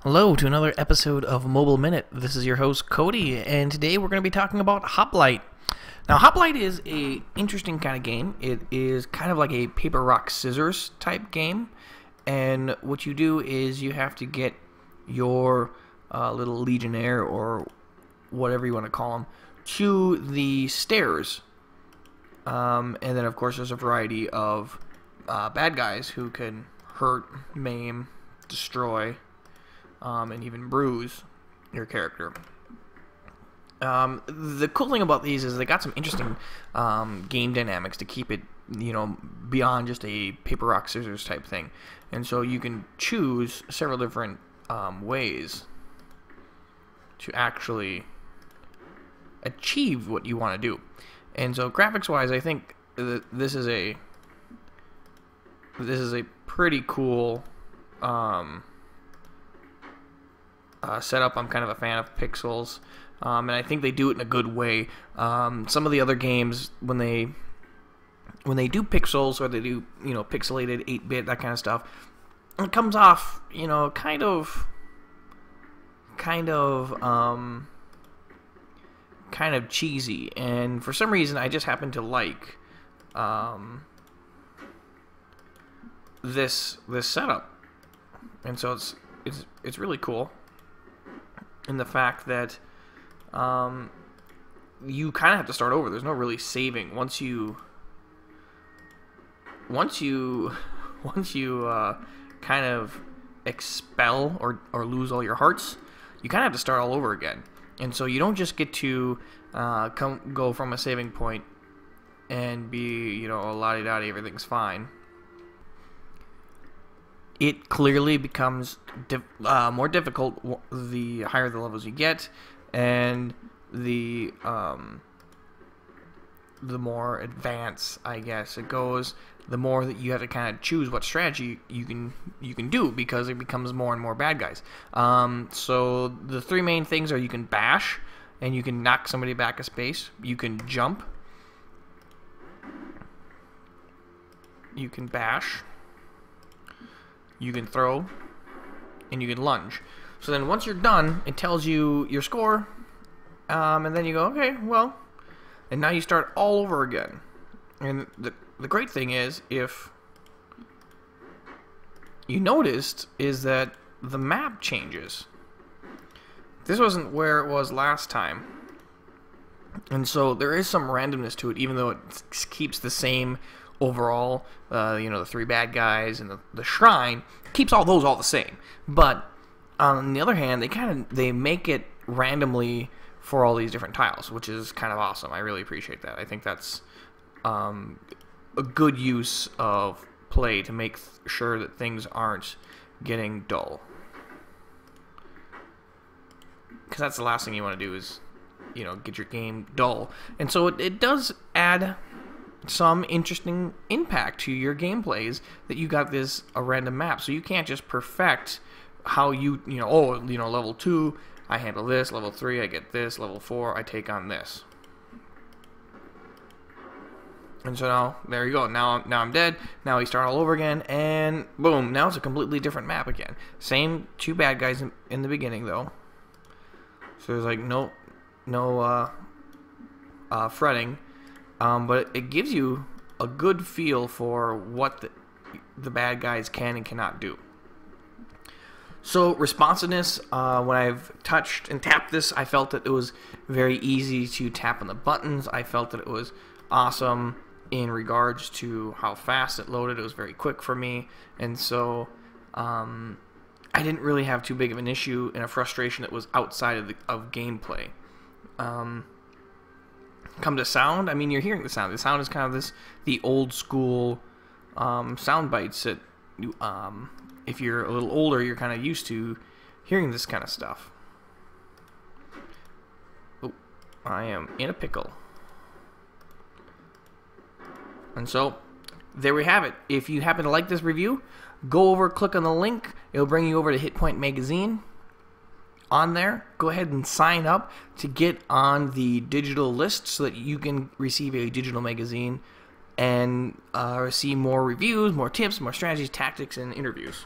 Hello to another episode of Mobile Minute. This is your host Cody, and today we're going to be talking about Hoplite. Now, Hoplite is a interesting kind of game. It is kind of like a paper rock scissors type game, and what you do is you have to get your little legionnaire or whatever you want to call them to the stairs, and then of course there's a variety of bad guys who can hurt, maim, destroy, and even bruise your character. The cool thing about these is they got some interesting game dynamics to keep it, beyond just a paper rock scissors type thing. And so you can choose several different ways to actually achieve what you want to do. And so graphics wise, I think this is a pretty cool setup. I'm kind of a fan of pixels, and I think they do it in a good way. Some of the other games, when they do pixels or they do pixelated 8-bit, that kind of stuff, it comes off kind of cheesy. And for some reason, I just happen to like this setup, and so it's really cool. In the fact that you kind of have to start over. There's no really saving once you kind of expel or lose all your hearts. You kind of have to start all over again, and so you don't just get to go from a saving point and be la-di-da-di, everything's fine. It clearly becomes more difficult the higher the levels you get, and the more advanced, I guess, it goes. The more that you have to kind of choose what strategy you can do, because it becomes more and more bad guys. So the three main things are: you can bash, and you can knock somebody back a space. You can jump. You can bash. You can throw, and you can lunge. So then once you're done, it tells you your score, and then you go, okay, well, and now you start all over again. And the great thing is, if you noticed, is that the map changes. This wasn't where it was last time. And so there is some randomness to it, even though it keeps the same overall. The three bad guys and the shrine keeps all those all the same. But on the other hand, they make it randomly for all these different tiles, which is kind of awesome. I really appreciate that. I think that's a good use of play to make sure that things aren't getting dull. Because that's the last thing you want to do is, get your game dull. And so it does add some interesting impact to your gameplays that you got a random map. So you can't just perfect how level 2 I handle this, level 3 I get this, level 4 I take on this. And so now there you go. Now I'm dead. Now we start all over again, and boom, now it's a completely different map again. Same two bad guys in the beginning though. So there's like no fretting. But it gives you a good feel for what the bad guys can and cannot do. So responsiveness, when I've touched and tapped this, I felt that it was very easy to tap on the buttons. I felt that it was awesome in regards to how fast it loaded. It was very quick for me, and so I didn't really have too big of an issue and a frustration that was outside of gameplay. Come to sound, I mean, you're hearing the sound. The sound is kind of the old school sound bites that if you're a little older, you're kind of used to hearing this kind of stuff. Oh, I am in a pickle. And so there we have it. If you happen to like this review, go over, click on the link. It'll bring you over to Hit Point Magazine. On there, go ahead and sign up to get on the digital list so that you can receive a digital magazine and see more reviews, more tips, more strategies, tactics, and interviews.